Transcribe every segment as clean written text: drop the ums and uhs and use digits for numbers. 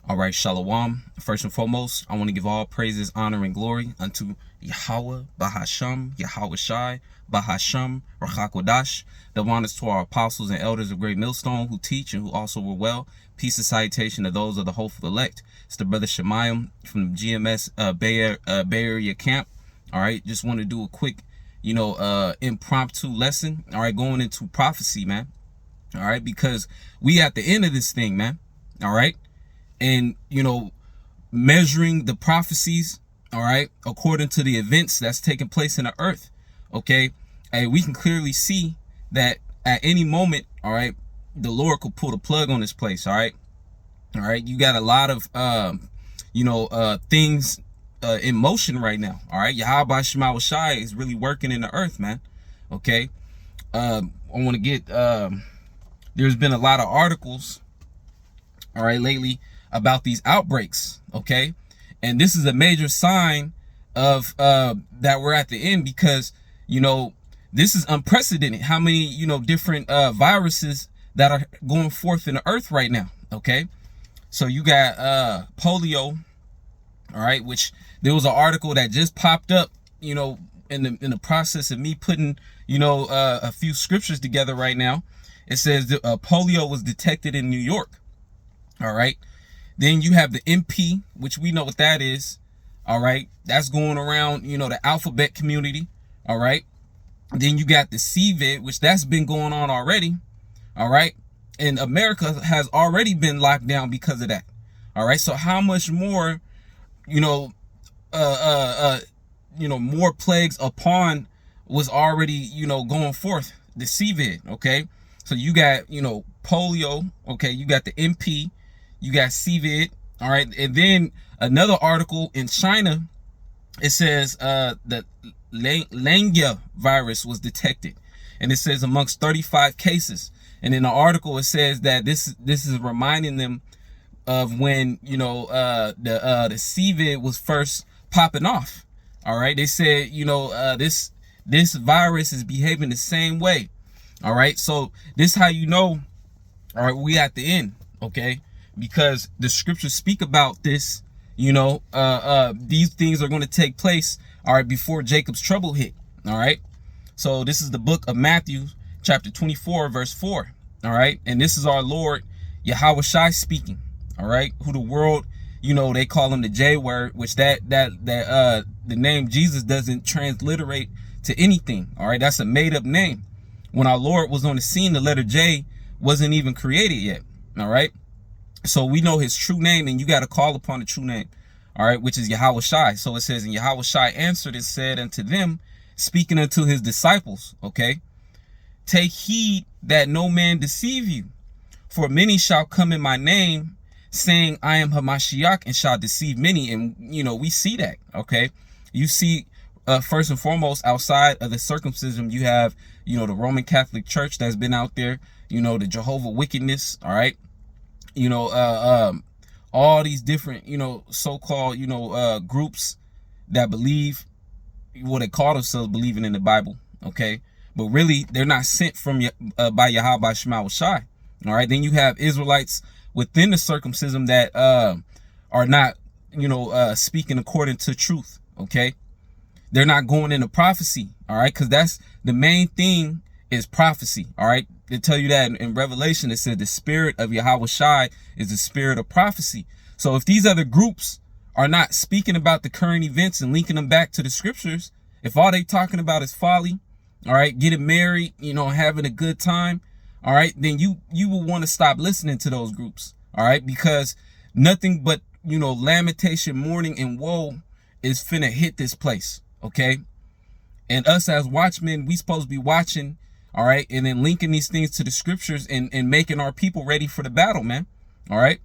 All right, Shalom. First and foremost, I want to give all praises, honor, and glory unto Yahweh, Bahasham, Yahweh Shai, Bahasham, Rachakodash. Double honors to our apostles and elders of Great Millstone who teach and who also were well. Peace and salutation to those of the hopeful elect. It's the brother Shemayim from the GMS Bay Area camp. All right, just want to do a quick, impromptu lesson. All right, going into prophecy, man. All right, because we at the end of this thing, man. All right. And, measuring the prophecies, all right, according to the events that's taking place in the earth, okay, and we can clearly see that at any moment, all right, the Lord could pull the plug on this place, all right, you got a lot of, things in motion right now, all right, Yahweh Shema Shai is really working in the earth, man, okay, I want to get, there's been a lot of articles, all right, lately, about these outbreaks, okay, and this is a major sign of that we're at the end, because this is unprecedented how many different viruses that are going forth in the earth right now, okay. So you got polio, all right, which there was an article that just popped up in the process of me putting a few scriptures together right now. It says that polio was detected in New York, all right. Then you have the MP, which we know what that is. All right. That's going around, the alphabet community. All right. Then you got the CVID, which that's been going on already. All right. And America has already been locked down because of that. All right. So how much more, more plagues upon was already, going forth, the CVID. Okay. So you got, polio. Okay. You got the MP. You got CVID, all right, and then another article in China, it says the Lengya virus was detected, and it says amongst 35 cases. And in the article, it says that this is reminding them of when the CVID was first popping off. All right, they said this virus is behaving the same way. All right, so this how all right, we at the end, okay. Because the scriptures speak about this, these things are going to take place, all right, before Jacob's trouble hit, all right. So this is the book of Matthew, chapter 24, verse 4, all right. And this is our Lord Yahweh Shai speaking, all right, who the world, they call him the J word, which the name Jesus doesn't transliterate to anything, all right. That's a made up name. When our Lord was on the scene, the letter J wasn't even created yet, all right. So we know his true name, and you got to call upon the true name, all right, which is Yahweh Shai. So it says, and Yahweh Shai answered and said unto them, speaking unto his disciples, okay, take heed that no man deceive you, for many shall come in my name, saying, I am Hamashiach, and shall deceive many. And, we see that, okay. You see, first and foremost, outside of the circumcision, you have, the Roman Catholic Church that's been out there, the Jehovah wickedness, all right. All these different, so-called, groups that believe what they call themselves believing in the Bible, okay? But really, they're not sent from by Yahweh Shema Shai, all right? Then you have Israelites within the circumcision that are not, speaking according to truth, okay? They're not going into prophecy, all right? Because that's the main thing is prophecy, all right? They tell you that in Revelation, it says the spirit of Yahweh Shai is the spirit of prophecy. So if these other groups are not speaking about the current events and linking them back to the scriptures, if all they talking about is folly, all right, getting married, having a good time, all right, then you will want to stop listening to those groups, all right, because nothing but, lamentation, mourning, and woe is finna hit this place, okay? And us as watchmen, we supposed to be watching, all right, and then linking these things to the scriptures and making our people ready for the battle, man. All right.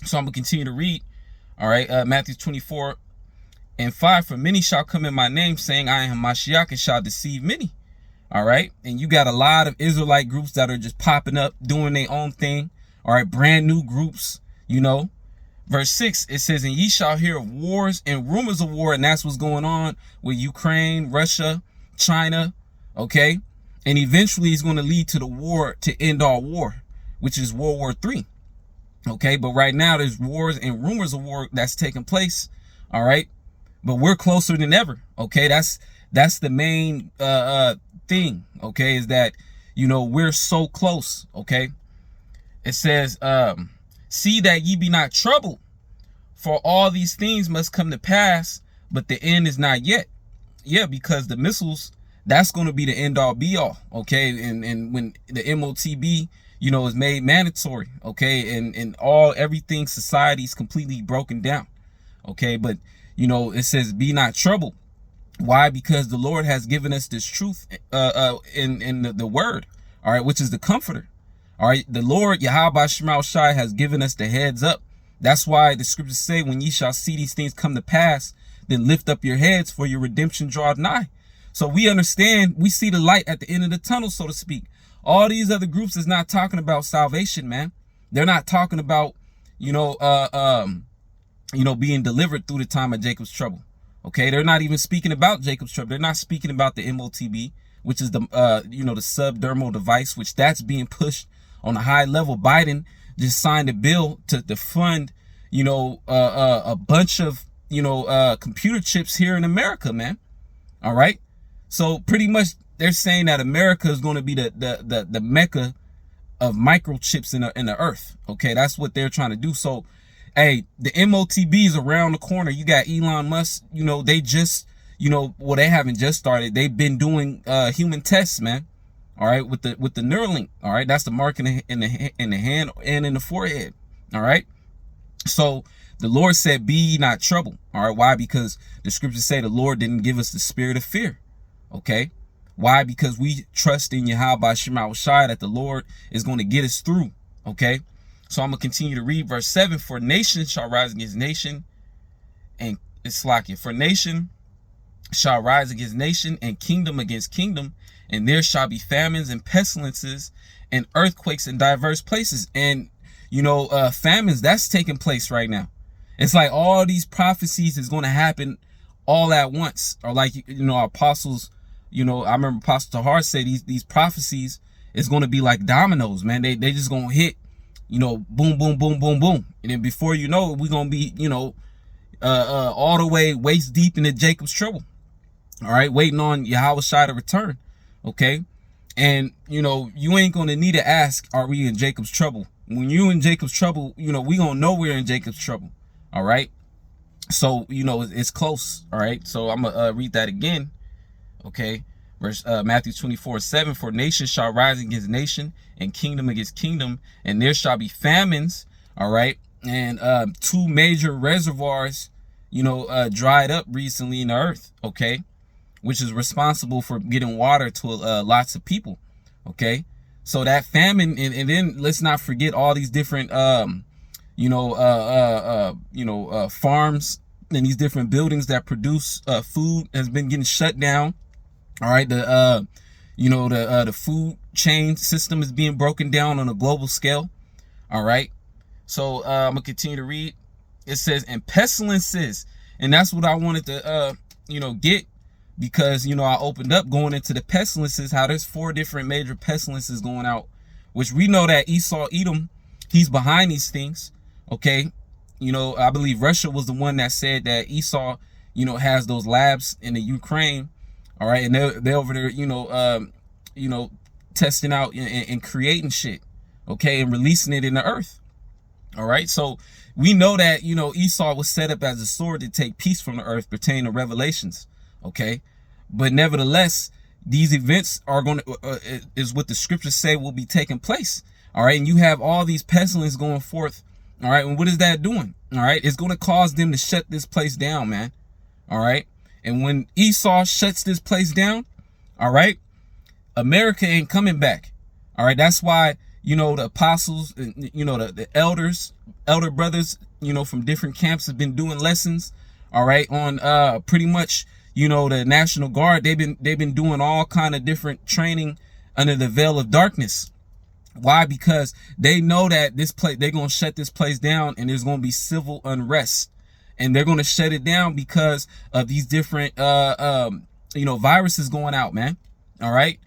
So I'm going to continue to read. All right. Matthew 24 and 5. For many shall come in my name, saying, I am Mashiach, and shall deceive many. All right. And you got a lot of Israelite groups that are just popping up, doing their own thing. All right. Brand new groups, Verse 6, it says, and ye shall hear of wars and rumors of war. And that's what's going on with Ukraine, Russia, China. Okay. And eventually it's going to lead to the war to end all war, which is World War III. Okay, but right now there's wars and rumors of war that's taking place. All right, but we're closer than ever. Okay, that's the main thing. Okay, is that we're so close. Okay, it says see that ye be not troubled, for all these things must come to pass, but the end is not yet. Yeah, because the missiles, that's going to be the end all be all. Okay, and when the MOTB is made mandatory. Okay, and everything society is completely broken down. Okay, but it says be not troubled. Why? Because the Lord has given us this truth in the word, all right, which is the comforter. All right, the Lord Yahweh Shema Shai has given us the heads up. That's why the scriptures say, when ye shall see these things come to pass, then lift up your heads, for your redemption draweth nigh. So we understand, we see the light at the end of the tunnel, so to speak. All these other groups is not talking about salvation, man. They're not talking about, being delivered through the time of Jacob's trouble. Okay, they're not even speaking about Jacob's trouble. They're not speaking about the MOTB, which is the the subdermal device, which that's being pushed on a high level. Biden just signed a bill to fund, a bunch of computer chips here in America, man. All right, so pretty much they're saying that America is going to be the mecca of microchips in the earth. Okay, that's what they're trying to do. So, hey, the MOTB is around the corner. You got Elon Musk. They just, well, they haven't just started. They've been doing human tests, man. All right, with the Neuralink. All right, that's the mark in the hand and in the forehead. All right, so the Lord said, "Be ye not troubled." All right, why? Because the scriptures say the Lord didn't give us the spirit of fear. Okay, why? Because we trust in Yahweh Shema Shai that the Lord is going to get us through. Okay, so I'm gonna continue to read verse 7. For nation shall rise against nation, and it's like it. For nation shall rise against nation, and kingdom against kingdom, and there shall be famines and pestilences and earthquakes in diverse places. And famines, that's taking place right now. It's like all these prophecies is going to happen all at once. Or like apostles, I remember Apostle Tahar said these prophecies is going to be like dominoes, man. They just going to hit, boom, boom, boom, boom, boom, and then before you know it, we're going to be all the way waist deep into Jacob's trouble. All right, waiting on Yahweh Shai to return. Okay, and you ain't gonna need to ask, are we in Jacob's trouble? When you in Jacob's trouble, we gonna know we're in Jacob's trouble. All right, so it's close. All right, so I'm gonna read that again. Okay, verse Matthew 24:7. For nation shall rise against nation, and kingdom against kingdom, and there shall be famines. All right, and two major reservoirs dried up recently in the earth. Okay, which is responsible for getting water to lots of people. Okay, so that famine, and then let's not forget all these different farms and these different buildings that produce food has been getting shut down. All right, the food chain system is being broken down on a global scale. All right, so I'm gonna continue to read. It says, and pestilences, and that's what I wanted to get, because I opened up going into the pestilences, how there's 4 different major pestilences going out, which we know that Esau Edom, he's behind these things. Okay, I believe Russia was the one that said that Esau has those labs in the Ukraine. All right, and they're over there testing out and creating shit, okay, and releasing it in the earth. All right, so we know that Esau was set up as a sword to take peace from the earth, pertaining to Revelations. Okay, but nevertheless, these events are going to is what the scriptures say will be taking place. All right, and you have all these pestilence going forth. All right, and what is that doing? All right, it's going to cause them to shut this place down, man. All right, and when Esau shuts this place down, all right, America ain't coming back. All right, that's why the apostles, the elder brothers, from different camps have been doing lessons. All right, on pretty much the National Guard. They've been doing all kind of different training under the veil of darkness. Why? Because they know that this place, they're going to shut this place down, and there's going to be civil unrest, and they're going to shut it down because of these different viruses going out, man. All right,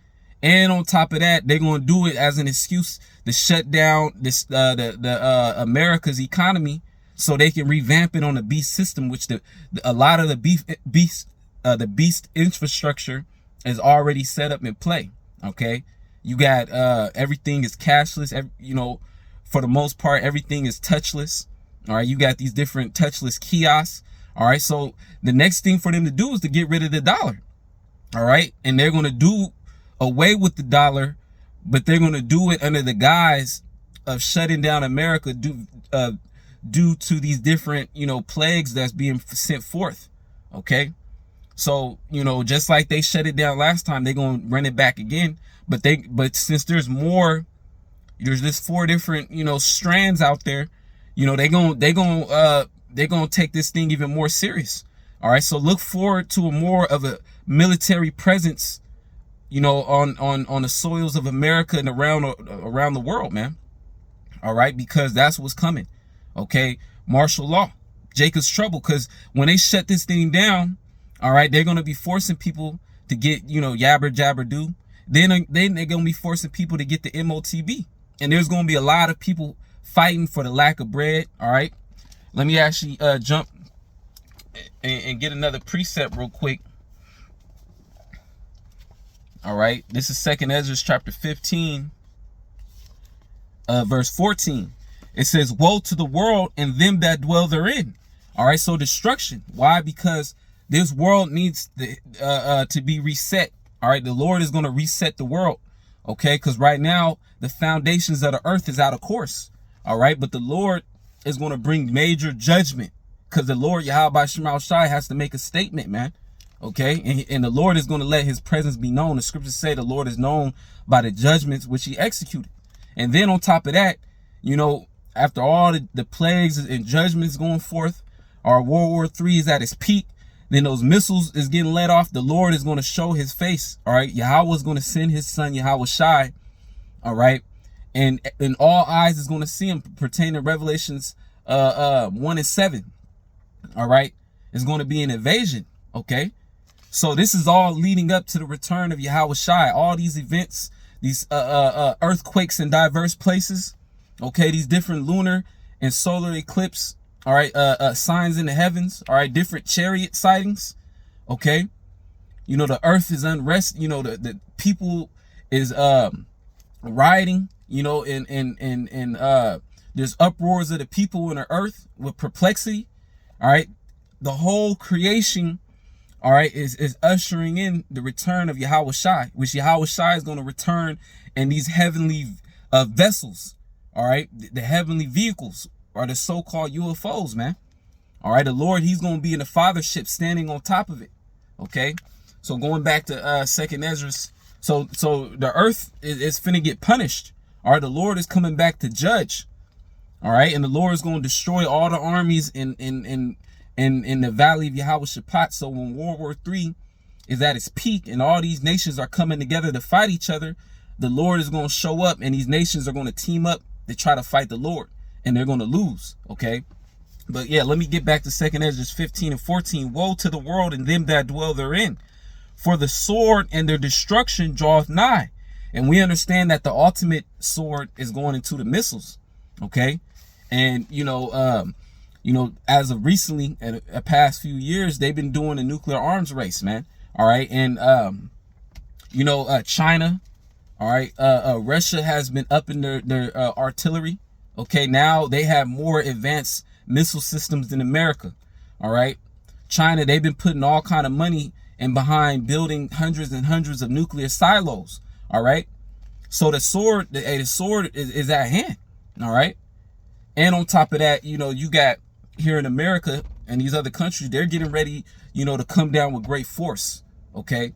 And on top of that, they're going to do it as an excuse to shut down this the America's economy, so they can revamp it on the beast system, which a lot of the beast infrastructure is already set up in play. Okay, you got everything is cashless. For the most part, everything is touchless. All right, you got these different touchless kiosks. All right, so the next thing for them to do is to get rid of the dollar. All right, and they're going to do away with the dollar, but they're going to do it under the guise of shutting down America due to these different, plagues that's being sent forth. Okay, so just like they shut it down last time, they're going to run it back again. But since there's just 4 different strands out there, they're gonna take this thing even more serious. All right, so look forward to a more of a military presence, on the soils of America and around the world, man. All right, because that's what's coming. Okay, martial law, Jacob's trouble. Because when they shut this thing down, all right, they're gonna be forcing people to get yabber jabber do. Then they're gonna be forcing people to get the MOTB, and there's gonna be a lot of people fighting for the lack of bread. All right, let me actually jump and get another precept real quick. All right, this is 2nd Ezra chapter 15, verse 14. It says, "Woe to the world and them that dwell therein." All right, so destruction. Why? Because this world needs to be reset. All right, the Lord is going to reset the world. Okay, because right now the foundations of the earth is out of course. All right, but the Lord is going to bring major judgment, because the Lord Yahweh Shema Shai has to make a statement, man. Okay, and the Lord is going to let his presence be known. The scriptures say the Lord is known by the judgments which he executed. And then on top of that, after all the plagues and judgments going forth, our World War III is at its peak. Then those missiles is getting let off. The Lord is going to show his face. All right, Yahweh is going to send his son Yahweh Shai. All right, and all eyes is going to see him, pertaining to Revelations 1:7. All right, it's going to be an invasion. Okay, so this is all leading up to the return of Yahweh Shai. All these events, these earthquakes in diverse places. Okay, these different lunar and solar eclipse. All right, signs in the heavens. All right, different chariot sightings. Okay, the earth is unrest. The people is rioting. And there's uproars of the people in the earth with perplexity. All right, the whole creation, all right, is ushering in the return of Yahweh Shai, which Yahweh Shai is going to return in these heavenly vessels. All right, the heavenly vehicles are the so-called UFOs, man. All right, the Lord, he's going to be in the fathership standing on top of it. Okay, so going back to 2nd Ezra, so the earth is finna get punished. All right, the Lord is coming back to judge. All right, and the Lord is going to destroy all the armies in the valley of Yahweh Shaphat. So when World War III is at its peak and all these nations are coming together to fight each other, the Lord is going to show up, and these nations are going to team up to try to fight the Lord, and they're going to lose. Okay, but yeah, let me get back to 2nd Ezra 15 and 14. "Woe to the world and them that dwell therein, for the sword and their destruction draweth nigh." And we understand that the ultimate sword is going into the missiles. Okay, and as of recently, in the past few years, they've been doing a nuclear arms race, man. All right, and China, all right, Russia has been upping their artillery. Okay, now they have more advanced missile systems than America. All right, China, they've been putting all kind of money in behind building hundreds and hundreds of nuclear silos. All right, so the sword is at hand. All right, and on top of that, you got here in America and these other countries, they're getting ready, to come down with great force. Okay,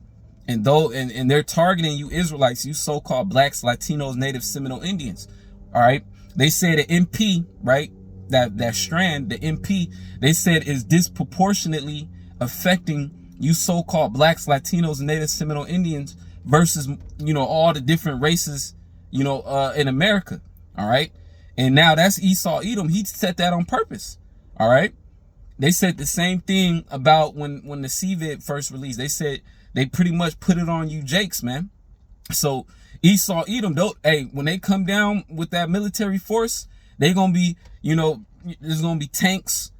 and they're targeting you Israelites, you so-called blacks, Latinos, Native Seminole Indians. All right, they said the MP, right, that strand, the MP, they said is disproportionately affecting you so-called blacks, Latinos, and Native Seminole Indians versus all the different races in America. All right, and now that's Esau Edom. He set that on purpose. All right, they said the same thing about when the CVID first released. They said they pretty much put it on you Jakes, man. So Esau, Edom, though, hey, when they come down with that military force, they gonna be, you know, there's gonna be tanks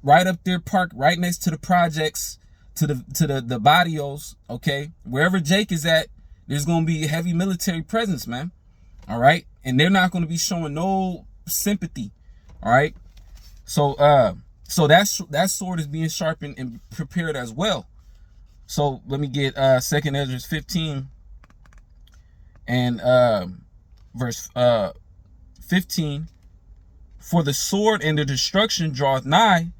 right up there, parked right next to the projects, to the barrios. Okay, wherever Jake is at, there's gonna be heavy military presence, man. All right, and they're not gonna be showing no sympathy. All right, so that sword is being sharpened and prepared as well. So let me get 2nd Ezra 15 and verse 15. For the sword and the destruction draweth nigh,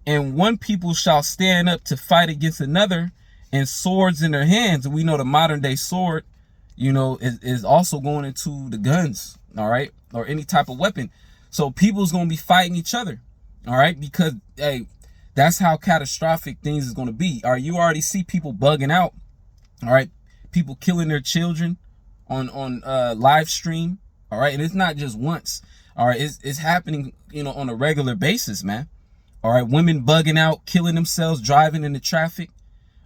and one people shall stand up to fight against another, and swords in their hands. And we know the modern day sword, you know, is also going into the guns, all right, or any type of weapon. So people's gonna be fighting each other, all right, because hey, that's how catastrophic things is gonna be. All right, you already see people bugging out, all right, people killing their children on live stream, all right, and it's not just once, all right, it's happening, you know, on a regular basis, man. All right, women bugging out, killing themselves, driving into traffic.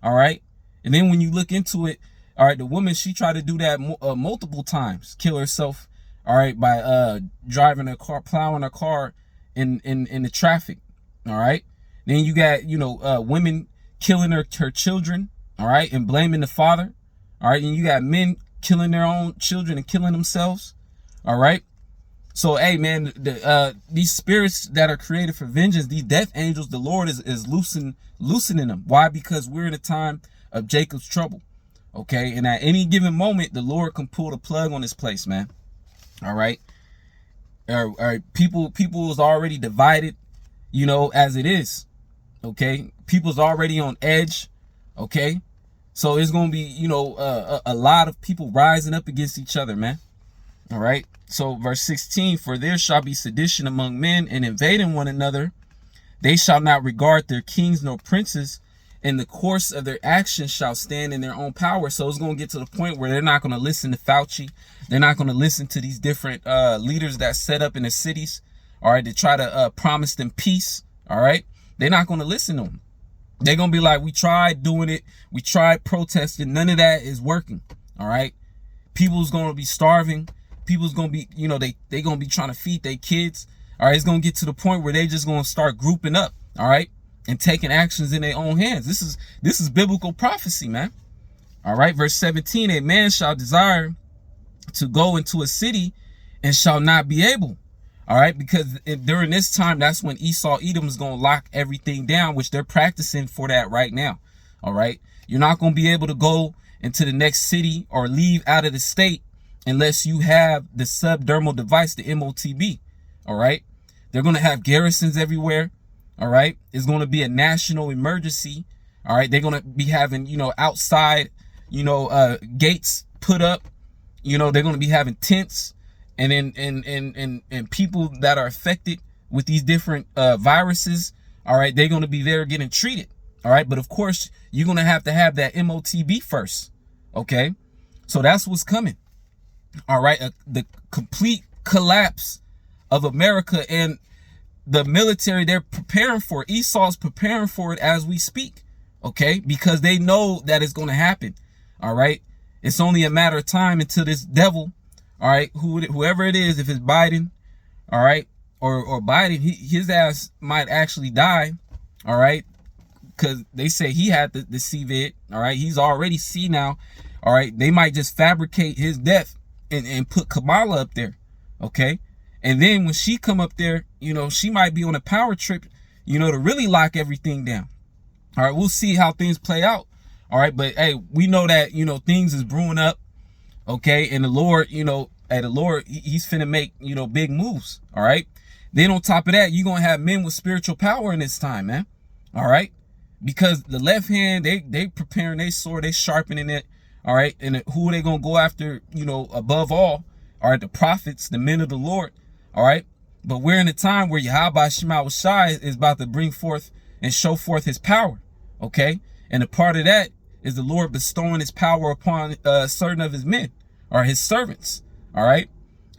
All right, and then when you look into it, all right, the woman, she tried to do that multiple times, kill herself. All right, by driving a car, plowing a car in the traffic. All right, then you got, you know, women killing her children. All right, and blaming the father. All right, and you got men killing their own children and killing themselves. All right. So, hey, man, these spirits that are created for vengeance, these death angels, the Lord is loosening them. Why? Because we're in a time of Jacob's trouble. Okay, and at any given moment, the Lord can pull the plug on this place, man. All right. All right. People is already divided, you know, as it is. Okay, people's already on edge. Okay, so it's gonna be, you know, a lot of people rising up against each other, man. All right. So verse 16, for there shall be sedition among men, and invading one another. They shall not regard their kings nor princes, and the course of their actions shall stand in their own power. So it's going to get to the point where they're not going to listen to Fauci. They're not going to listen to these different leaders that set up in the cities, all right, to try to promise them peace. All right. They're not going to listen to them. They're going to be like, we tried doing it. We tried protesting. None of that is working. All right. People's going to be starving. People's gonna be, you know, they gonna be trying to feed their kids. All right, it's gonna get to the point where they just gonna start grouping up, all right, and taking actions in their own hands. This is biblical prophecy, man. All right, verse 17, a man shall desire to go into a city and shall not be able. All right, because during this time, that's when Esau, Edom is gonna lock everything down, which they're practicing for that right now. All right, you're not gonna be able to go into the next city or leave out of the state unless you have the subdermal device, the MOTB. All right. They're going to have garrisons everywhere. All right. It's going to be a national emergency. All right. They're going to be having, you know, outside, you know, gates put up. You know, they're going to be having tents, and then and people that are affected with these different viruses. All right. They're going to be there getting treated. All right. But of course, you're going to have that MOTB first. OK, so that's what's coming. All right, the complete collapse of America, and the military, they're preparing for it. Esau's preparing for it as we speak, okay? Because they know that it's going to happen, all right? It's only a matter of time until this devil, all right, whoever it is, if it's Biden, all right, or Biden, his ass might actually die, all right? Because they say he had the CVID, all right? He's already senile, all right? They might just fabricate his death and put Kamala up there, okay? And then when she come up there, you know, she might be on a power trip, you know, to really lock everything down. All right, we'll see how things play out. All right, but hey, we know that, you know, things is brewing up, okay? And the Lord, you know, the Lord, he's finna make, you know, big moves, all right? Then on top of that, you're gonna have men with spiritual power in this time, man, all right? Because the left hand, they preparing their sword, they sharpening it. All right. And who are they going to go after, you know, above all right, the prophets, the men of the Lord. All right. But we're in a time where Yahweh Shema Shai is about to bring forth and show forth his power. Okay. And a part of that is the Lord bestowing his power upon certain of his men or his servants. All right.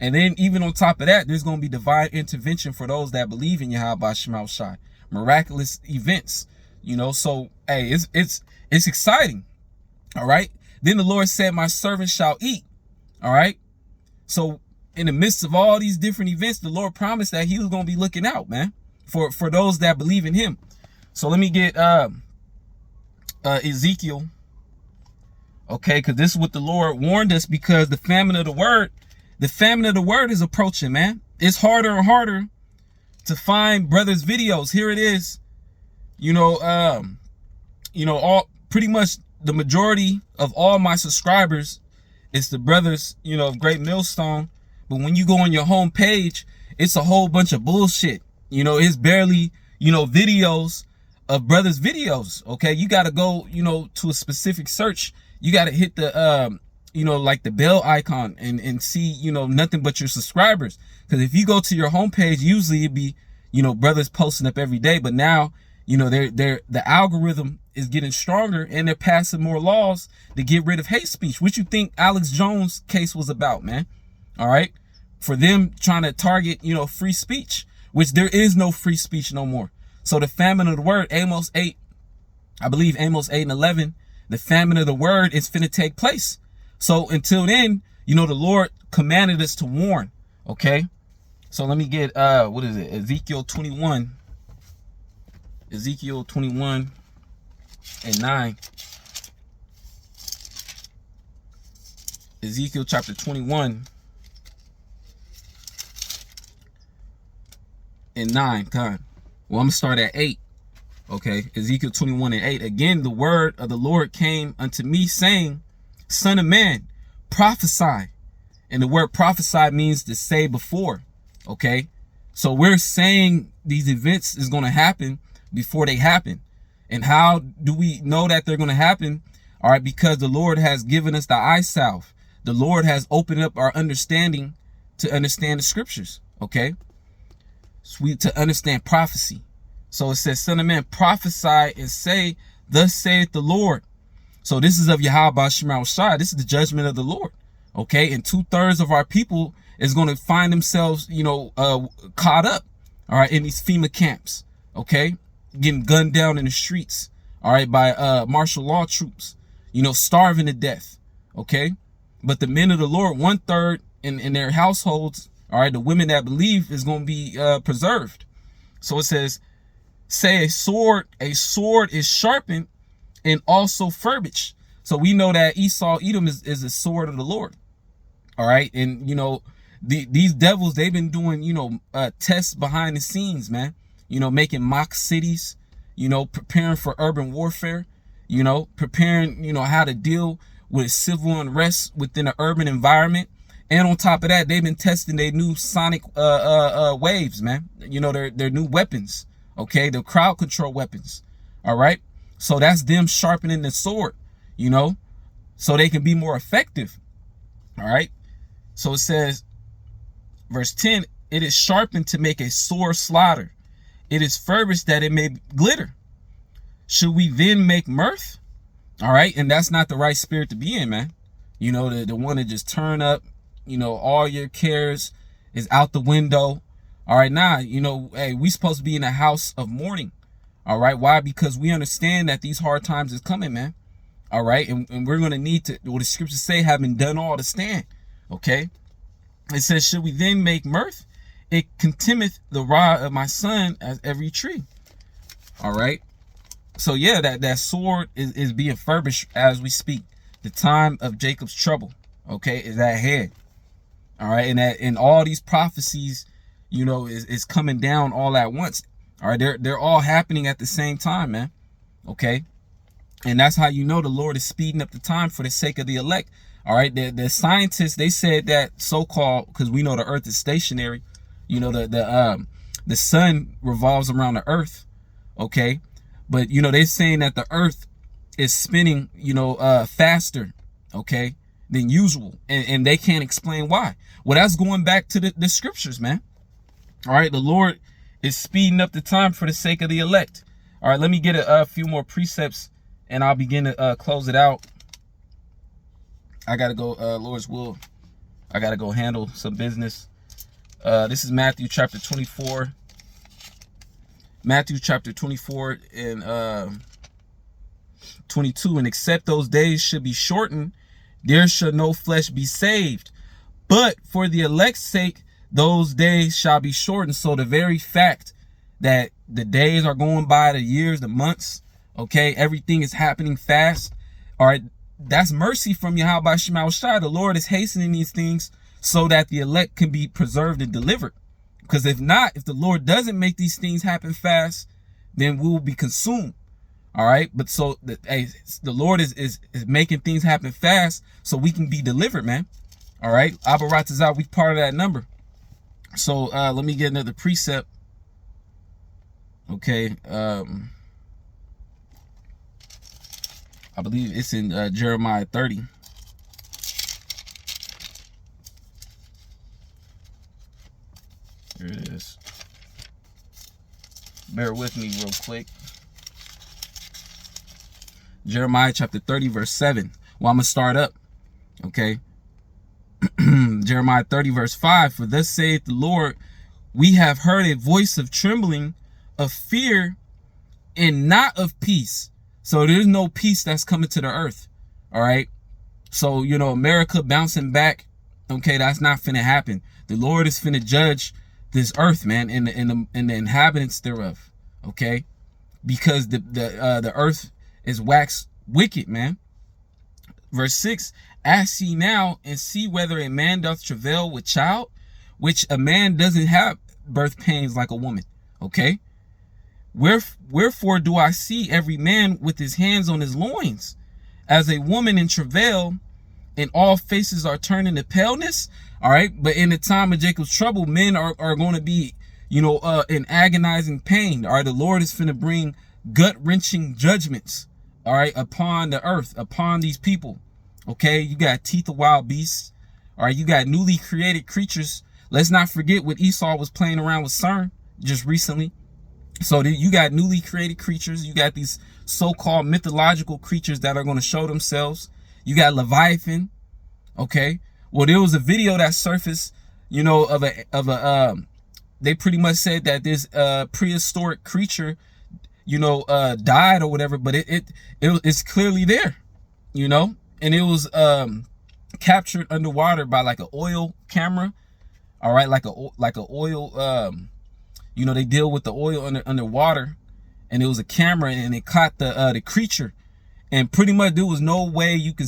And then even on top of that, there's going to be divine intervention for those that believe in Yahweh Shema Shai. Miraculous events, you know. So, hey, it's exciting. All right. Then the Lord said, my servant shall eat. All right. So in the midst of all these different events, the Lord promised that he was going to be looking out, man, for those that believe in him. So let me get Ezekiel. Okay, because this is what the Lord warned us, because the famine of the word is approaching, man. It's harder and harder to find brothers' videos. Here it is. All pretty much the majority of all my subscribers, it's the brothers, of Great Millstone. But when you go on your home page, it's a whole bunch of bullshit. It's barely, videos of brothers' videos. Okay, you got to go, to a specific search. You got to hit the, like the bell icon and see, nothing but your subscribers. Because if you go to your homepage, usually it'd be, brothers posting up every day. But now, the algorithm is getting stronger, and they're passing more laws to get rid of hate speech. What you think Alex Jones' case was about, man? All right, for them trying to target, free speech, which there is no free speech no more. So the famine of the word, Amos 8, I believe Amos 8 and 11. The famine of the word is finna take place. So until then, the Lord commanded us to warn. Okay. So let me get, what is it? Ezekiel 21 and 9. Ezekiel chapter 21 and 9. Well, I'm gonna start at 8. Okay, Ezekiel 21 and 8. Again, the word of the Lord came unto me, saying, Son of man, prophesy. And the word prophesy means to say before. Okay, so we're saying these events is going to happen before they happen. And how do we know that they're going to happen? All right, because the Lord has given us the eye salve. The Lord has opened up our understanding to understand the scriptures. Okay, to understand prophecy. So it says, Son of man, prophesy and say, thus saith the Lord. So this is of Yahweh Shema Shai. This is the judgment of the Lord. Okay. And 2/3 of our people is going to find themselves, caught up, all right, in these FEMA camps. Okay. Getting gunned down in the streets. All right. By martial law troops, starving to death. Okay. But the men of the Lord, 1/3 in their households, all right, the women that believe is going to be preserved. So it says, say a sword is sharpened and also furbished. So we know that Esau, Edom is a sword of the Lord. All right. And, these devils, they've been doing, tests behind the scenes, man, making mock cities, preparing for urban warfare, preparing, how to deal with civil unrest within an urban environment. And on top of that, they've been testing their new sonic waves, man, their new weapons. Okay, the crowd control weapons. All right. So that's them sharpening the sword, so they can be more effective. All right. So it says, verse 10, it is sharpened to make a sore slaughter. It is furbished that it may glitter. Should we then make mirth? All right. And that's not the right spirit to be in, man. The one to just turn up, all your cares is out the window. All right, now, hey, we supposed to be in a house of mourning. All right, why? Because we understand that these hard times is coming, man. All right, and we're going to need to, what the scriptures say, having done all to stand. Okay, it says, should we then make mirth? It contemneth the rod of my son as every tree. All right, so yeah, that sword is being furbished as we speak. The time of Jacob's trouble, okay, is at hand. All right, and all these prophecies, is coming down all at once. All right, they're all happening at the same time, man. Okay, and that's how the Lord is speeding up the time for the sake of the elect. All right, the scientists, they said that so-called, because we know the earth is stationary, the sun revolves around the earth. Okay, but they're saying that the earth is spinning faster, okay, than usual, and they can't explain why. Well, that's going back to the scriptures, man. All right, the Lord is speeding up the time for the sake of the elect. All right, let me get a few more precepts and I'll begin to close it out. I gotta go, Lord's will, I gotta go handle some business. This is Matthew chapter 24. Matthew chapter 24 and 22, and except those days should be shortened, there shall no flesh be saved. But for the elect's sake, those days shall be shortened. So the very fact that the days are going by, the years, the months, okay, everything is happening fast. All right, that's mercy from Yahweh Shema Shai. The Lord is hastening these things so that the elect can be preserved and delivered. Because if not, if the Lord doesn't make these things happen fast, then we will be consumed. All right, but so the Lord is making things happen fast so we can be delivered, man. All right, Abarat is out. We part of that number. So let me get another precept. Okay, I believe it's in Jeremiah 30. Here it is. Bear with me real quick. Jeremiah chapter 30, verse 7. Well, I'm going to start up. Okay. Jeremiah 30, verse 5. For thus saith the Lord, we have heard a voice of trembling, of fear, and not of peace. So there's no peace that's coming to the earth. All right. So, you know, America bouncing back. Okay, that's not finna happen. The Lord is finna judge this earth, man, and the inhabitants thereof. Okay, because the earth is waxed wicked, man. Verse 6, ask ye now and see whether a man doth travail with child, which a man doesn't have birth pains like a woman. Okay, wherefore do I see every man with his hands on his loins, as a woman in travail, and all faces are turning to paleness. All right, but in the time of Jacob's trouble, men are going to be, you know, in agonizing pain. All right, the Lord is finna bring gut-wrenching judgments, all right, upon the earth, upon these people. Okay, you got teeth of wild beasts. All right, you got newly created creatures. Let's not forget what Esau was playing around with CERN just recently. So you got newly created creatures. You got these so-called mythological creatures that are going to show themselves. You got Leviathan. Okay, well, there was a video that surfaced, you know, of a they pretty much said that this prehistoric creature, you know, died or whatever, but it's clearly there, you know, and it was captured underwater by like an oil camera. All right, like a oil, you know, they deal with the oil underwater, and it was a camera, and it caught the creature, and pretty much there was no way you can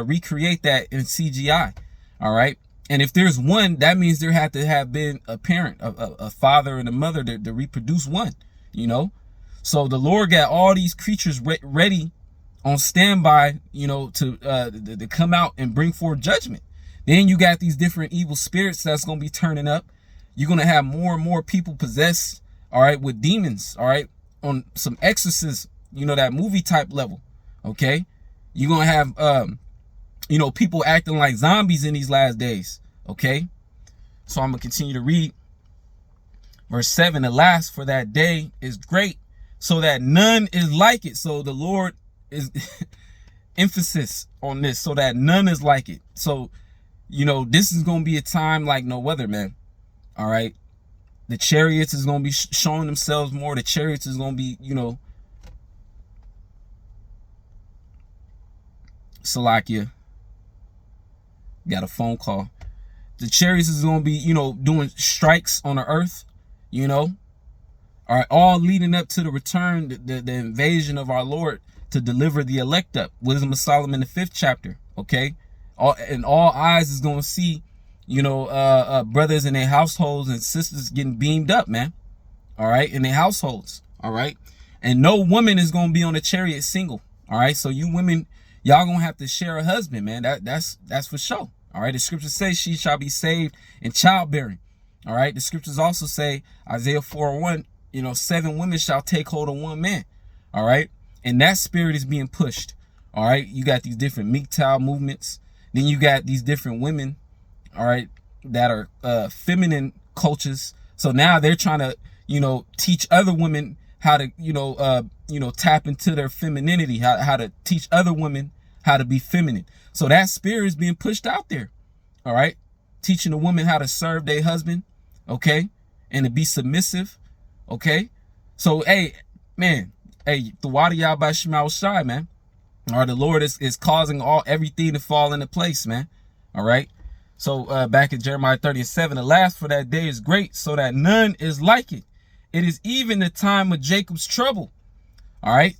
recreate that in CGI. All right, and if there's one, that means there had to have been a parent, a father and a mother to reproduce one, you know. So the Lord got all these creatures ready on standby, you know, to come out and bring forth judgment. Then you got these different evil spirits that's going to be turning up. You're going to have more and more people possessed, all right, with demons, all right, on some exorcism, you know, that movie type level, okay? You're going to have, you know, people acting like zombies in these last days, okay? So I'm going to continue to read. Verse 7, alas, for that day is great, so that none is like it. So the Lord is emphasis on this, so that none is like it. So, you know, this is going to be a time like no other, man. All right. The chariots is going to be showing themselves more. The chariots is going to be, you know, Salakia. Got a phone call. The chariots is going to be, you know, doing strikes on the earth, you know. All right, all leading up to the return, the invasion of our Lord to deliver the elect up. Wisdom of Solomon, the 5th chapter. Okay. And all eyes is going to see, you know, brothers in their households and sisters getting beamed up, man. All right, in their households. All right, and no woman is gonna be on a chariot single. All right, so you women, y'all gonna have to share a husband, man. That's for sure. All right, the scriptures say she shall be saved in childbearing. All right, the scriptures also say Isaiah 4:1, you know, 7 women shall take hold of one man. All right, and that spirit is being pushed. All right, you got these different MGTOW movements. Then you got these different women, all right, that are feminine cultures. So now they're trying to, you know, teach other women how to, you know, tap into their femininity, how to teach other women how to be feminine. So that spirit is being pushed out there. All right, teaching a woman how to serve their husband, okay, and to be submissive, okay. So hey, man, hey, throughout Yahweh Shema Shai, man. All right, the Lord is causing everything to fall into place, man. All right. So back in Jeremiah 30:7, the last for that day is great, so that none is like it. It is even the time of Jacob's trouble. All right.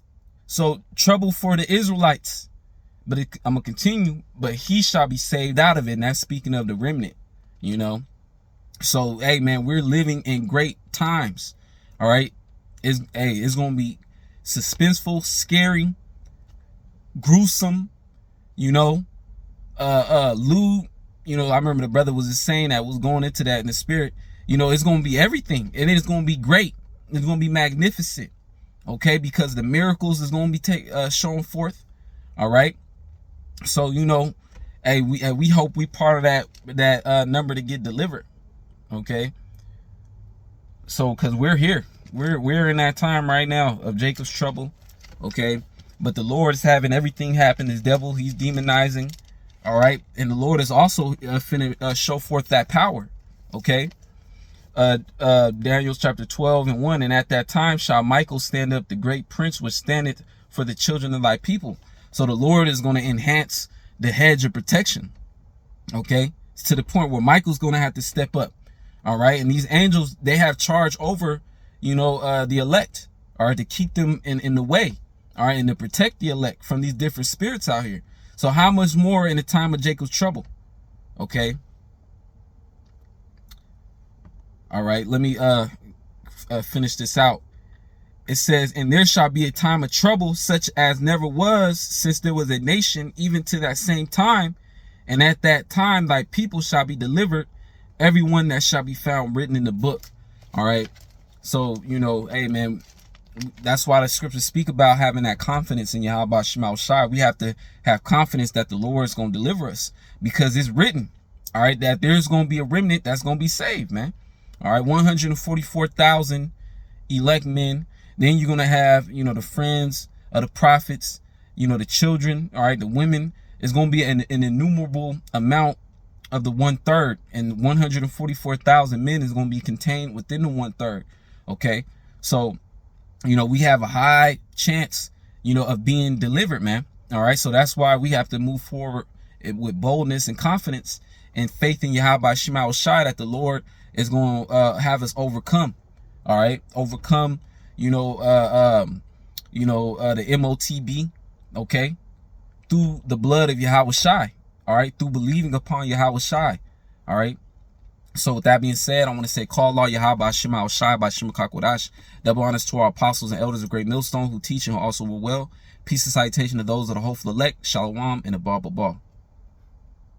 So trouble for the Israelites. But I'm going to continue. But he shall be saved out of it. And that's speaking of the remnant, you know. So, hey, man, we're living in great times. All right. It's going to be suspenseful, scary, gruesome, you know, lewd. You know, I remember the brother was just saying that, was going into that in the spirit. You know, it's going to be everything. And it's going to be great. It's going to be magnificent. Okay. Because the miracles is going to be shown forth. All right. So, you know, hey, we hope we part of that number to get delivered. Okay. So, because we're here. We're in that time right now of Jacob's trouble. Okay. But the Lord is having everything happen. This devil, he's demonizing. All right. And the Lord is also finna show forth that power. Okay. Daniel chapter 12:1. And at that time shall Michael stand up, the great prince which standeth for the children of thy people. So the Lord is going to enhance the hedge of protection. Okay. To the point where Michael's going to have to step up. All right. And these angels, they have charge over, you know, the elect. All right. To keep them in the way. All right. And to protect the elect from these different spirits out here. So how much more in the time of Jacob's trouble? Okay. All right. Let me finish this out. It says, and there shall be a time of trouble such as never was since there was a nation, even to that same time. And at that time, thy people shall be delivered, everyone that shall be found written in the book. All right. So, you know, hey, man, that's why the scriptures speak about having that confidence in Yahweh Shema Shai. We have to have confidence that the Lord is going to deliver us, because it's written, all right, that there's going to be a remnant that's going to be saved, man. All right. 144,000 elect men. Then you're going to have, you know, the friends of the prophets, you know, the children, all right, the women. Is going to be an innumerable amount of the 1/3, and 144,000 men is going to be contained within the 1/3. Okay. So, you know, we have a high chance, you know, of being delivered, man. All right. So that's why we have to move forward with boldness and confidence and faith in Yahweh Shema Shai that the Lord is going to have us overcome. All right. Overcome. You know, the MOTB, okay, through the blood of Yahweh Shai, all right, through believing upon Yahweh Shai, all right. So with that being said, I want to say, call Allah Yahweh Shema Shai by Shema Kakodash. Double honors to our apostles and elders of Great Millstone who teach and who also will well. Peace and salutation to those of the hopeful elect. Shalom and a bar.